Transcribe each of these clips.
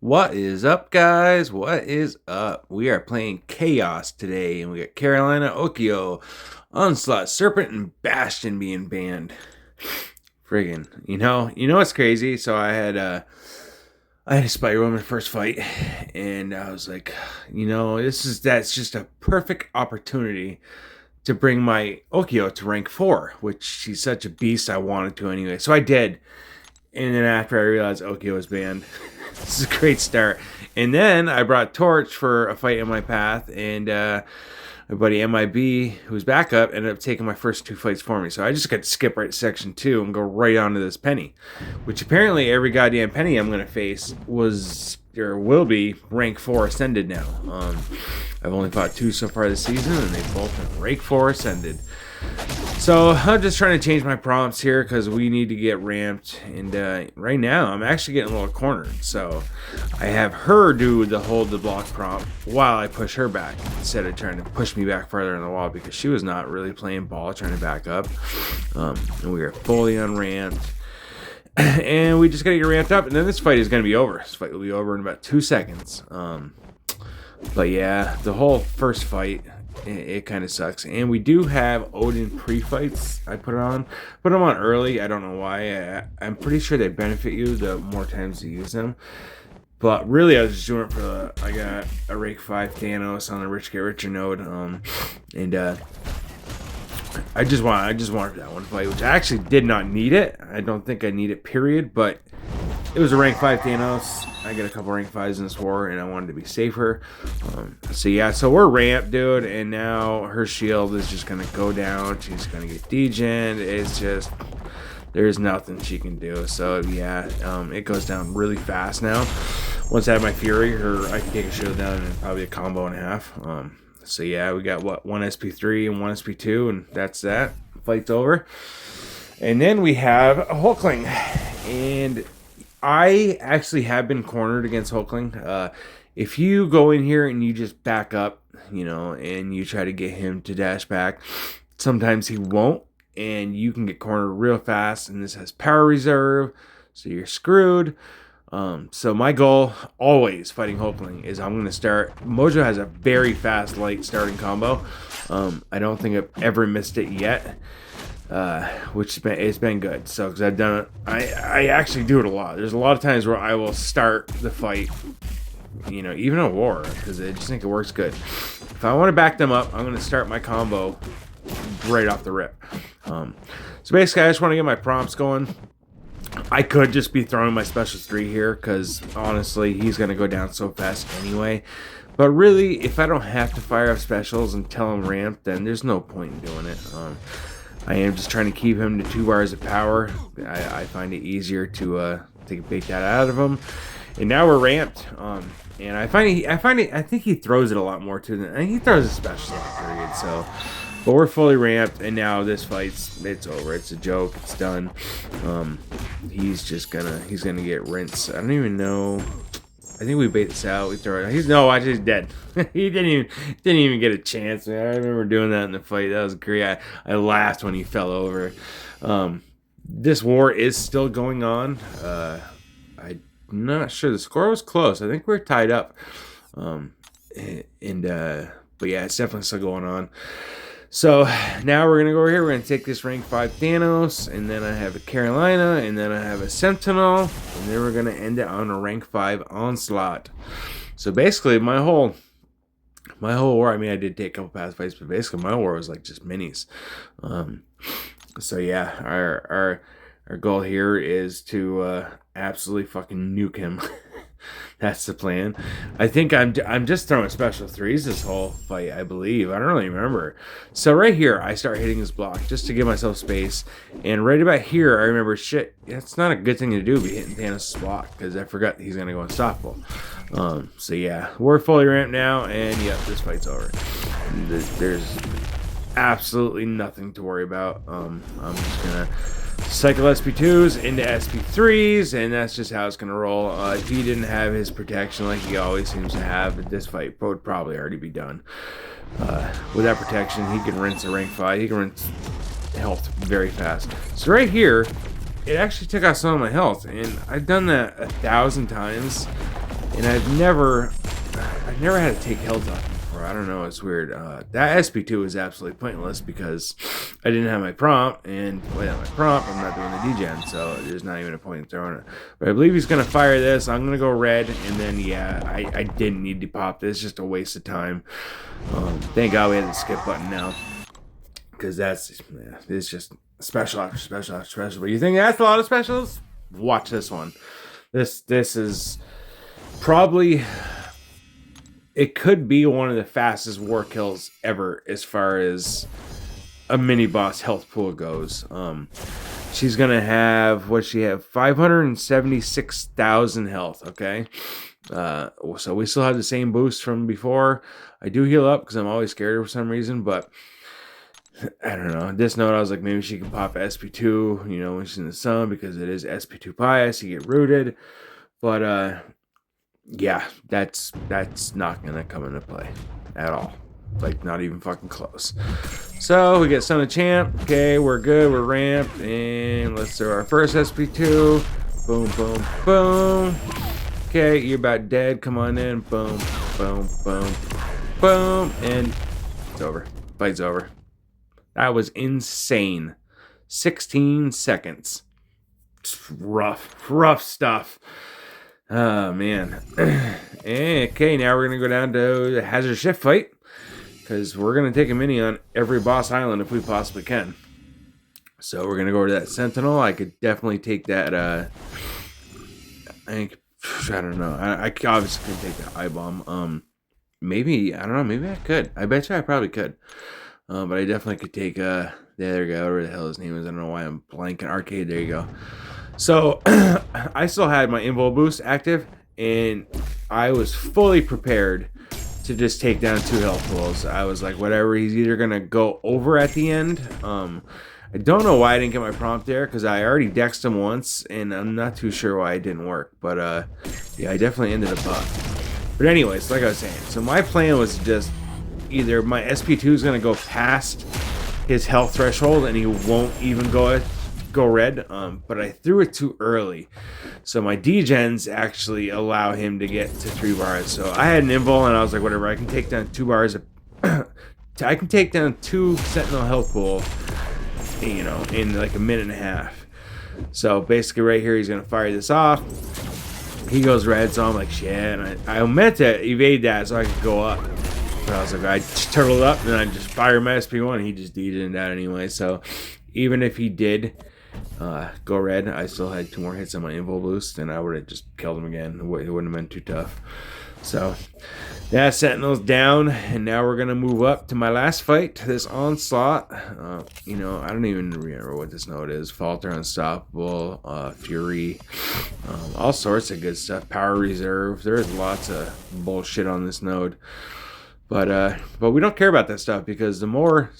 What is up, guys? What is up? We are playing Chaos today, and we got Carolina, Okio, Onslaught, Serpent, and Bastion being banned. Friggin', you know what's crazy? So I had a Spider Woman first fight, and I was like, that's just a perfect opportunity to bring my Okio to rank 4, which she's such a beast. I wanted to anyway, so I did. And then after I realized Okio was banned, this is a great start. And then I brought Torch for a fight in my path, and my buddy MIB, who's backup, ended up taking my first 2 fights for me. So I just got to skip right to section 2 and go right on to this Penny, which apparently every goddamn Penny I'm going to face was or will be rank 4 ascended now. I've only fought 2 so far this season, and they both been rank 4 ascended. So I'm just trying to change my prompts here because we need to get ramped, and right now I'm actually getting a little cornered. So I have her do the hold the block prompt while I push her back instead of trying to push me back farther in the wall because she was not really playing ball trying to back up. And we are fully unramped. And we just gotta get ramped up, and then this fight is gonna be over. This fight will be over in about 2 seconds. But yeah, the whole first fight, it kind of sucks. And we do have Odin pre-fights. I put them on early. I don't know why. I'm pretty sure they benefit you the more times you use them. But really, I was just doing it for I got a rank 5 Thanos on the Rich Get Richer node, and I just wanted that one fight, which I actually did not need it. I don't think I need it, period. But it was a rank 5 Thanos. I got a couple rank 5s in this war, and I wanted to be safer. So we're ramped, dude, and now her shield is just going to go down. She's going to get degened. It's just, there's nothing she can do. So, yeah, it goes down really fast now. Once I have my Fury, I can take a shield down in probably a combo and a half. So, yeah, we got, one SP3 and one SP2, and that's that. Fight's over. And then we have a Hulkling, and I actually have been cornered against Hulkling. If you go in here and you just back up, and you try to get him to dash back, sometimes he won't, and you can get cornered real fast, and this has power reserve, so you're screwed. So my goal, always fighting Hulkling, is I'm going to start... Mojo has a very fast, light starting combo. I don't think I've ever missed it yet. Which it's been good. So, because I've done it, I actually do it a lot. There's a lot of times where I will start the fight, even a war, because I just think it works good. If I want to back them up, I'm going to start my combo right off the rip. So basically, I just want to get my prompts going. I could just be throwing my special 3 here, because honestly, he's going to go down so fast anyway. But really, if I don't have to fire up specials until I'm ramped, then there's no point in doing it. I am just trying to keep him to 2 bars of power. I find it easier to bait that out of him. And now we're ramped. And I think he throws it a lot more too than he throws a special period. So, but we're fully ramped, and now this it's over. It's a joke. It's done. He's gonna get rinsed. I don't even know. I think we bait this out. We throw it. He's dead. He didn't even get a chance. Man. I remember doing that in the fight. That was great. I laughed when he fell over. This war is still going on. I'm not sure. The score was close. I think we're tied up. But yeah, it's definitely still going on. So now we're going to go over here. We're going to take this rank 5 Thanos, and then I have a Carolina, and then I have a Sentinel, and then we're going to end it on a rank 5 Onslaught. So basically, my whole war, I did take a couple past fights, but basically my war was like just minis. So yeah, our goal here is to absolutely fucking nuke him. That's the plan. I think I'm just throwing special 3s this whole fight, I believe. I don't really remember. So right here, I start hitting his block just to give myself space. And right about here, I remember, shit, that's not a good thing to do, be hitting Thanos' block, because I forgot he's going to go unstoppable. So yeah, we're fully ramped now, and yep, this fight's over. There's absolutely nothing to worry about. I'm just going to cycle SP2s into SP3s, and that's just how it's going to roll. If he didn't have his protection like he always seems to have, this fight would probably already be done. With that protection, he can rinse a rank 5. He can rinse health very fast. So right here, it actually took out some of my health, and I've done that 1,000 times. And I've never had to take health off before. I don't know, it's weird. That SP2 is absolutely pointless because I didn't have my prompt, and without my prompt, I'm not doing the degen, so there's not even a point in throwing it. But I believe he's gonna fire this. I'm gonna go red, and then yeah, I didn't need to pop this. Just a waste of time. Thank God we had the skip button now, because it's just special after special after special. But you think that's a lot of specials? Watch this one. This is probably, it could be one of the fastest war kills ever as far as a mini boss health pool goes. She's gonna have, what she have, 576,000 health. Okay, so we still have the same boost from before. I do heal up because I'm always scared for some reason, but I don't know. This note, I was like, maybe she can pop SP2, you know, when she's in the sun, because it is SP2 pious. You get rooted, but yeah, that's not gonna come into play at all. Like, not even fucking close. So we get Son of Champ. Okay, we're good. We're ramped, and let's throw our first SP2. Boom, boom, boom. Okay, you're about dead. Come on in. Boom, boom, boom, boom, and it's over. Fight's over. That was insane. 16 seconds. It's rough stuff. Oh, man. Okay, now we're going to go down to the Hazard Shift fight, because we're going to take a mini on every boss island if we possibly can. So we're going to go over to that Sentinel. I could definitely take that, I don't know. I obviously couldn't take that I-Bomb. Maybe, I don't know, maybe I could. I bet you I probably could. But I definitely could take, there we go, whatever the hell his name is. I don't know why I'm blanking. Arcade, there you go. So, I still had my Invul boost active, and I was fully prepared to just take down 2 health pools. I was like, whatever, he's either going to go over at the end. I don't know why I didn't get my prompt there, because I already dexed him once, and I'm not too sure why it didn't work. But, yeah, I definitely ended up up. But anyways, like I was saying, so my plan was just either my SP2 is going to go past his health threshold and he won't even go red, but I threw it too early. So my degens actually allow him to get to 3 bars. So I had an invul, and I was like, whatever, I can take down 2 bars. I can take down 2 Sentinel health pool, you know, in like a minute and a half. So basically right here, he's going to fire this off. He goes red, so I'm like, shit. And I meant to evade that so I could go up. But I was like, I turtled up, and then I just fire my SP1. He just degened out anyway. So even if he did go red, I still had 2 more hits on my invul boost, and I would have just killed him again. It wouldn't have been too tough. So that Sentinel's down, and now we're gonna move up to my last fight, this Onslaught. You know, I don't even remember what this node is. Falter, Unstoppable, Fury, all sorts of good stuff. Power Reserve. There's lots of bullshit on this node. But we don't care about that stuff, because the more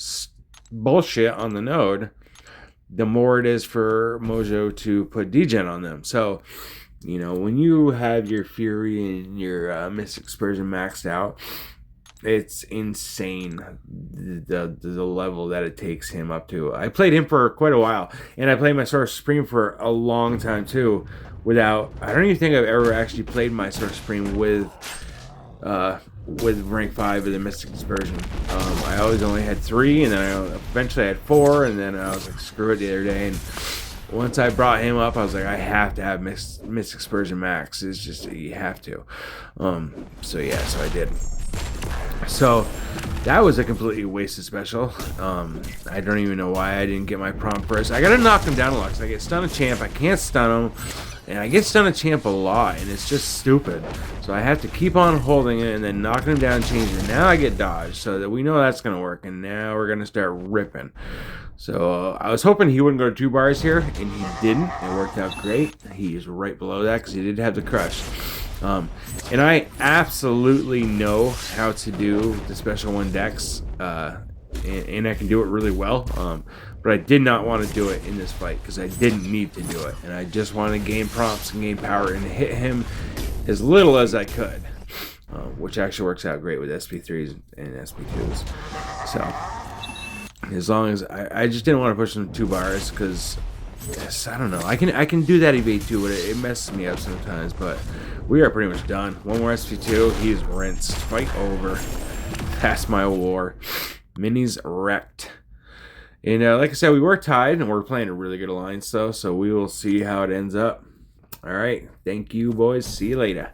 bullshit on the node, the more it is for Mojo to put degen on them. So, you know, when you have your Fury and your Mystic Aspersion maxed out, it's insane the level that it takes him up to. I played him for quite a while, and I played my Sword Supreme for a long time too. I don't even think I've ever actually played my Sword Supreme with rank 5 of the Mystic Aspersion. I always only had 3, and then I eventually had 4, and then I was like, screw it the other day. And once I brought him up, I was like, I have to have Mystic Aspersion max. It's just, you have to. So yeah, so I did. So that was a completely wasted special. I don't even know why I didn't get my prompt first. I gotta knock him down a lot, because I get Stun of Champ. I can't stun him. And I get Stun of Champ a lot, and it's just stupid. So I have to keep on holding it and then knocking him down, changing it. Now I get dodge, so that we know that's going to work. And now we're going to start ripping. So I was hoping he wouldn't go to 2 bars here, and he didn't. It worked out great. He's right below that, because he did have the crush. And I absolutely know how to do the special 1 dex, and I can do it really well. But I did not want to do it in this fight, because I didn't need to do it. And I just wanted to gain prompts and gain power and hit him as little as I could. Which actually works out great with SP3s and SP2s. So, as long as... I just didn't want to push him 2 bars, because... Yes, I don't know. I can do that evade too, but it messes me up sometimes. But We are pretty much done. One more SP2. He's rinsed. Fight over. That's my war. Mini's wrecked. And like I said, we were tied, and we're playing a really good alliance, though. So we will see how it ends up. All right. Thank you, boys. See you later.